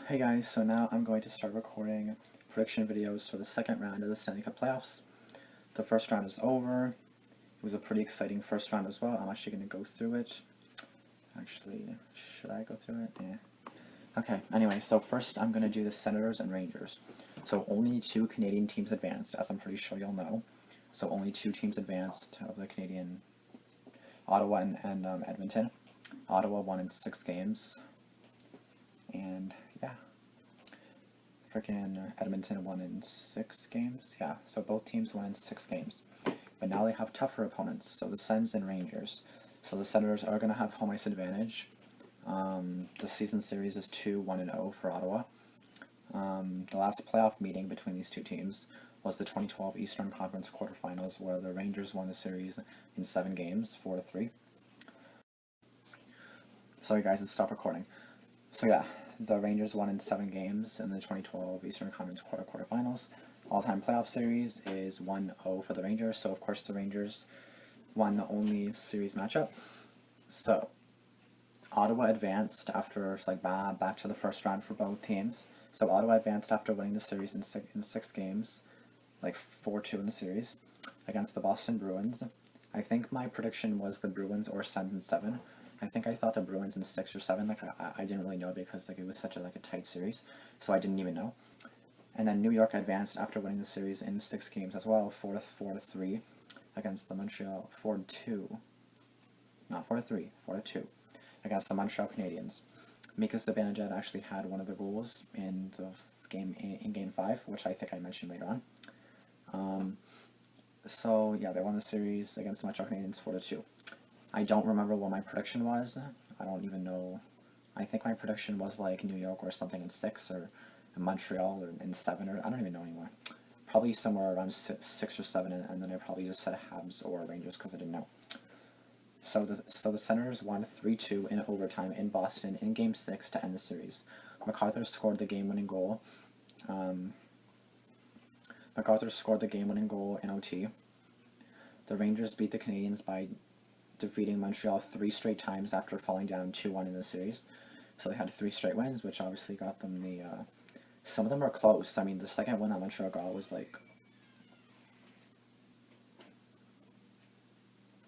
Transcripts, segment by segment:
Hey guys, so now I'm going to start recording prediction videos for the second round of the Stanley Cup playoffs. The first round is over. It was a pretty exciting first round as well. I'm actually going to go through it. Actually, should I go through it? Yeah. Okay, anyway, so first I'm going to do the Senators and Rangers. So only two Canadian teams advanced, as I'm pretty sure you'll know. So only two teams advanced of the Canadian, Ottawa and Edmonton. Ottawa won in 6 games. And yeah, freaking Edmonton won in 6 games. Yeah, so both teams won in 6 games. But now they have tougher opponents, so the Sens and Rangers. So the Senators are going to have home ice advantage. The season series is 2-1-0 for Ottawa. The last playoff meeting between these two teams was the 2012 Eastern Conference quarterfinals, where the Rangers won the series in 7 games, 4-3. Sorry guys, let's stop recording. So yeah, the Rangers won in 7 games in the 2012 Eastern Conference quarterfinals. All-time playoff series is 1-0 for the Rangers, so of course the Rangers won the only series matchup. So Ottawa advanced after back to the first round for both teams. So Ottawa advanced after winning the series in 6 games, 4-2 in the series, against the Boston Bruins. I think my prediction was the Bruins or Sens in 7. I think I thought the Bruins in 6 or 7. I didn't really know because it was such a tight series, so I didn't even know. And then New York advanced after winning the series in 6 games as well, 4-3 against the Montreal 4-2, not 4-3, 4-2 against the Montreal Canadiens. Mika Zibenejad actually had one of the goals in the game 5, which I think I mentioned later on. So yeah, they won the series against the Montreal Canadiens 4-2. I don't remember what my prediction was. I don't even know. I think my prediction was New York or something in 6, or in Montreal or in 7, or I don't even know anymore. Probably somewhere around 6 or 7, and then I probably just said Habs or Rangers because I didn't know. So the Senators won 3-2 in overtime in Boston in Game 6 to end the series. MacArthur scored the game-winning goal. In OT. The Rangers beat the Canadiens by defeating Montreal 3 straight times after falling down 2-1 in the series. So they had 3 straight wins, which obviously got them the... some of them are close. I mean, the second win that Montreal got was The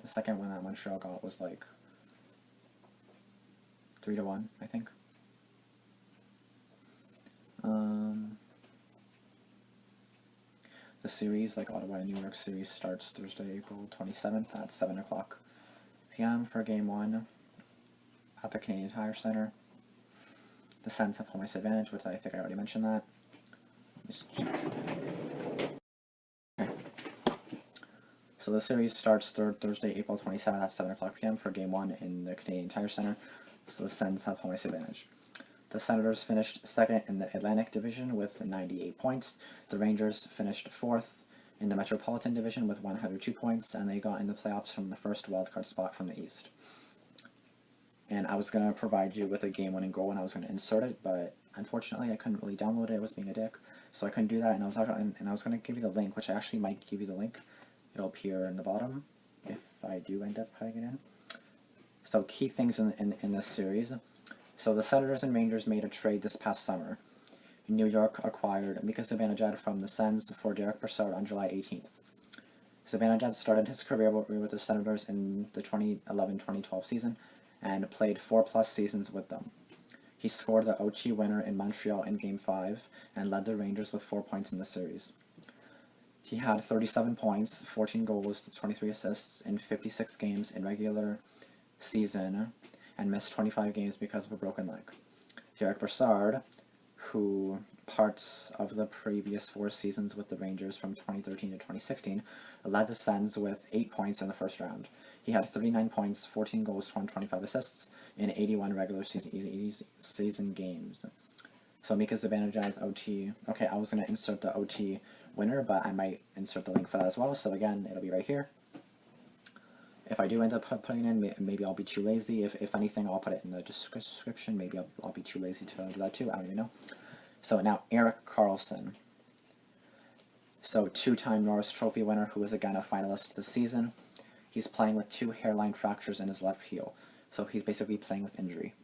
second win that Montreal got was 3-1, I think. The series, Ottawa and New York series, starts Thursday, April 27th at 7 o'clock p.m. for Game 1 at the Canadian Tire Center. The Sens have home ice advantage, which I think I already mentioned that. Okay. So the series starts Thursday, April 27th at 7 o'clock p.m. for Game 1 in the Canadian Tire Center. So the Sens have home ice advantage. The Senators finished second in the Atlantic Division with 98 points. The Rangers finished fourth in the Metropolitan Division with 102 points, and they got in the playoffs from the first wildcard spot from the East. And I was going to provide you with a game-winning goal, and I was going to insert it, but unfortunately I couldn't really download it. I was being a dick, so I couldn't do that, and I was going to give you the link, which I actually might give you the link. It'll appear in the bottom if I do end up putting it in. So key things in this series. So the Senators and Rangers made a trade this past summer. New York acquired Mika Zibenejad from the Sens for Derek Brassard on July 18th. Zibenejad started his career with the Senators in the 2011-2012 season and played 4+ seasons with them. He scored the OT winner in Montreal in Game 5 and led the Rangers with 4 points in the series. He had 37 points, 14 goals, 23 assists in 56 games in regular season and missed 25 games because of a broken leg. Derek Brassard, who parts of the previous 4 seasons with the Rangers from 2013 to 2016, led the Sens with 8 points in the first round. He had 39 points, 14 goals, 25 assists in 81 regular season games. So Mika Zibenejad's OT... Okay, I was going to insert the OT winner, but I might insert the link for that as well. So again, it'll be right here. If I do end up putting it in, maybe I'll be too lazy. If anything, I'll put it in the description. Maybe I'll be too lazy to do that too. I don't even know. So now, Erik Karlsson. So 2-time Norris Trophy winner, who was again a finalist this season. He's playing with 2 hairline fractures in his left heel. So he's basically playing with injury.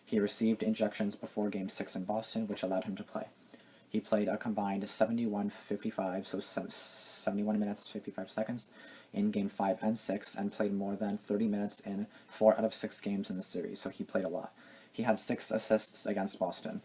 He received injections before Game 6 in Boston, which allowed him to play. He played a combined 71-55, so 71 minutes 55 seconds in Game 5 and 6, and played more than 30 minutes in 4 out of 6 games in the series, so he played a lot. He had 6 assists against Boston.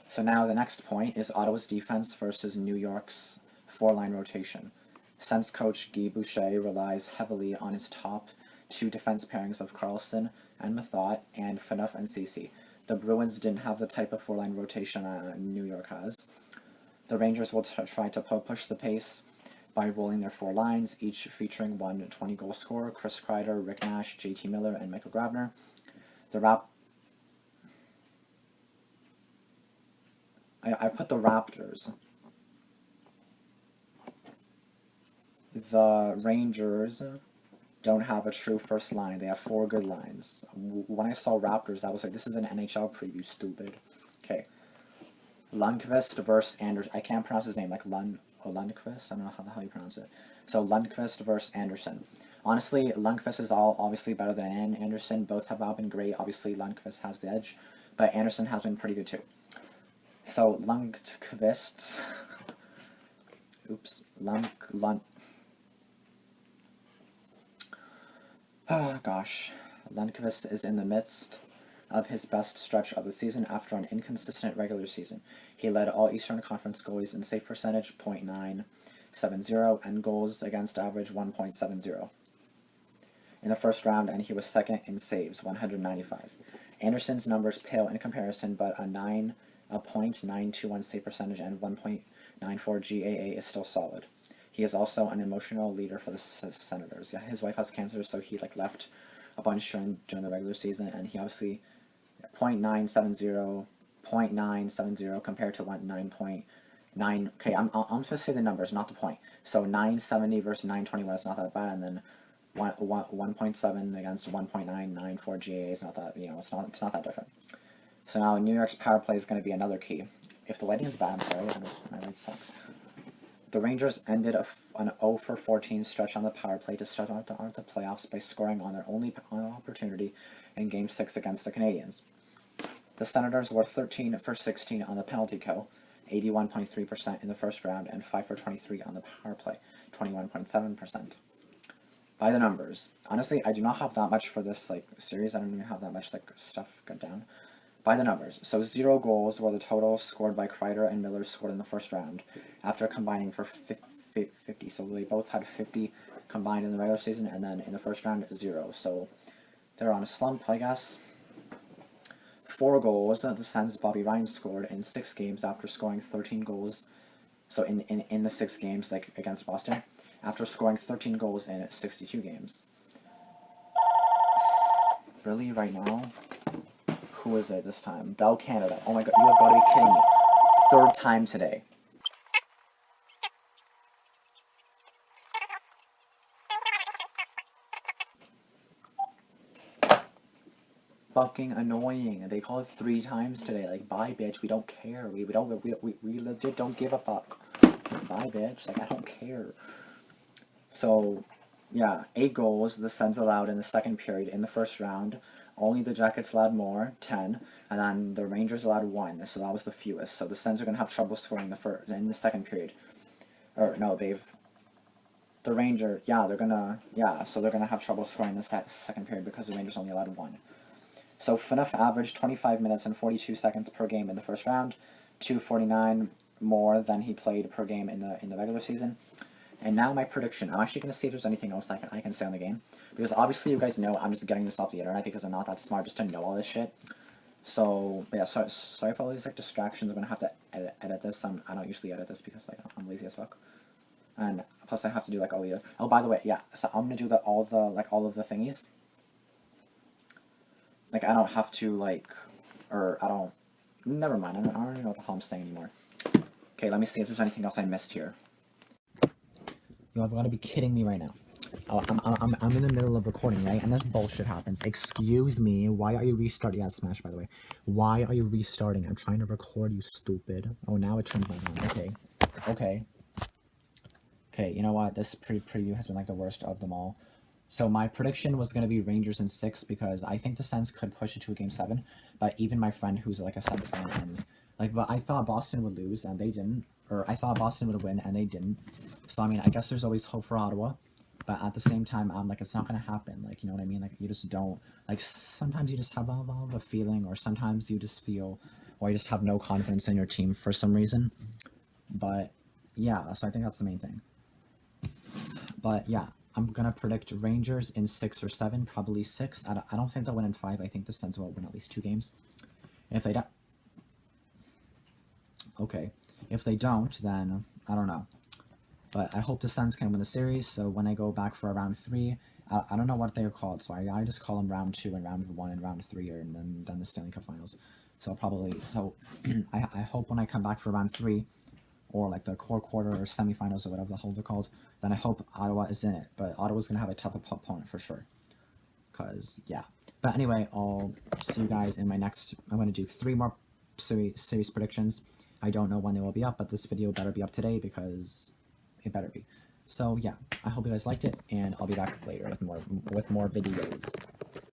So now the next point is Ottawa's defense versus New York's four-line rotation. Sens coach Guy Boucher relies heavily on his top 2 defense pairings of Carlson and Methot and Phaneuf and Ceci. The Bruins didn't have the type of four-line rotation New York has. The Rangers will try to push the pace by rolling their 4 lines, each featuring one 20-goal scorer: Chris Kreider, Rick Nash, JT Miller, and Michael Grabner. I put the Raptors. The Rangers don't have a true first line. They have 4 good lines. When I saw Raptors, I was like, this is an NHL preview, stupid. Okay. Lundqvist versus Anderson. I can't pronounce his name, like Lundqvist? I don't know how the hell you pronounce it. So Lundqvist versus Anderson. Honestly, Lundqvist is obviously better than Anderson. Both have all been great. Obviously, Lundqvist has the edge, but Anderson has been pretty good too. So Lundqvist's... Oh gosh. Lundqvist is in the midst of his best stretch of the season after an inconsistent regular season. He led all Eastern Conference goalies in save percentage, .970, and goals against average, 1.70. in the first round, and he was second in saves, 195. Anderson's numbers pale in comparison, but a .921 save percentage and 1.94 GAA is still solid. He is also an emotional leader for the Senators. Yeah, his wife has cancer, so he left a bunch during the regular season, and he obviously .970 compared to 9.9. Okay, I'm supposed to say the numbers, not the point. So 970 versus 921 is not that bad, and then 1.7 against 1.994 GAA is not that, it's not that different. So now New York's power play is going to be another key. If the lighting is bad, I'm sorry, my light sucks. The Rangers ended an 0-for-14 stretch on the power play to start out the playoffs by scoring on their only opportunity in Game 6 against the Canadiens. The Senators were 13-for-16 on the penalty kill, 81.3% in the first round, and 5-for-23 on the power play, 21.7%. By the numbers, honestly, I do not have that much for this series. I don't even have that much stuff got down. By the numbers, so 0 goals were the total scored by Kreider and Miller scored in the first round, after combining for 50. So they both had 50 combined in the regular season, and then in the first round, 0. So they're on a slump, I guess. 4 goals the Sens' Bobby Ryan scored in 6 games after scoring 13 goals. So in the 6 games against Boston, after scoring 13 goals in 62 games. Really, right now? Who is it this time? Bell Canada. Oh my god, you have got to be kidding me. 3rd time today. Fucking annoying. They call it 3 times today. Bye bitch, we don't care. We legit don't give a fuck. Bye bitch, I don't care. So, yeah, 8 goals the Sens allowed in the second period in the first round. Only the Jackets allowed more, 10, and then the Rangers allowed 1, so that was the fewest. So the Sens are going to have trouble scoring in the second period. Or, no, so they're going to have trouble scoring in the second period because the Rangers only allowed 1. So Phaneuf averaged 25 minutes and 42 seconds per game in the first round, 249 more than he played per game in the regular season. And now my prediction. I'm actually going to see if there's anything else I can say on the game. Because obviously you guys know I'm just getting this off the internet because I'm not that smart just to know all this shit. So, yeah, sorry for all these distractions. I'm going to have to edit this. I don't usually edit this because I'm lazy as fuck. And plus I have to do all the... Oh, by the way, yeah. So I'm going to do all of the thingies. I don't have to, never mind. I don't even know what the hell I'm saying anymore. Okay, let me see if there's anything else I missed here. You've got to be kidding me right now. Oh, I'm in the middle of recording, right? And this bullshit happens. Excuse me. Why are you restarting? Yeah, Smash, by the way. Why are you restarting? I'm trying to record, you stupid. Oh, now it turned back on. Okay, you know what? This preview has been the worst of them all. So my prediction was going to be Rangers in 6 because I think the Sens could push it to a game 7. But even my friend who's like a Sens fan and but I thought Boston would lose and they didn't, or I thought Boston would win and they didn't. So I mean, I guess there's always hope for Ottawa, but at the same time, I'm like, it's not going to happen. Like, you know what I mean? Like, you just don't, like, sometimes you just have a feeling, or sometimes you just feel, or you just have no confidence in your team for some reason. But yeah, so I think that's the main thing. But yeah, I'm gonna predict Rangers in 6 or 7, probably 6. I don't think they'll win in 5. I think the Sens will win at least 2 games. If they don't, okay. If they don't, then I don't know. But I hope the Sens can win the series. So when I go back for a round 3, I don't know what they are called. So I just call them round 2 and round 1 and round 3, and then the Stanley Cup Finals. So probably I hope when I come back for round 3, or like the core quarter or semifinals or whatever the hell they're called, then I hope Ottawa is in it. But Ottawa's gonna have a tough opponent for sure. Cause yeah. But anyway, I'll see you guys in my next. I'm gonna do 3 more series predictions. I don't know when they will be up, but this video better be up today because it better be. So yeah, I hope you guys liked it, and I'll be back later with more videos.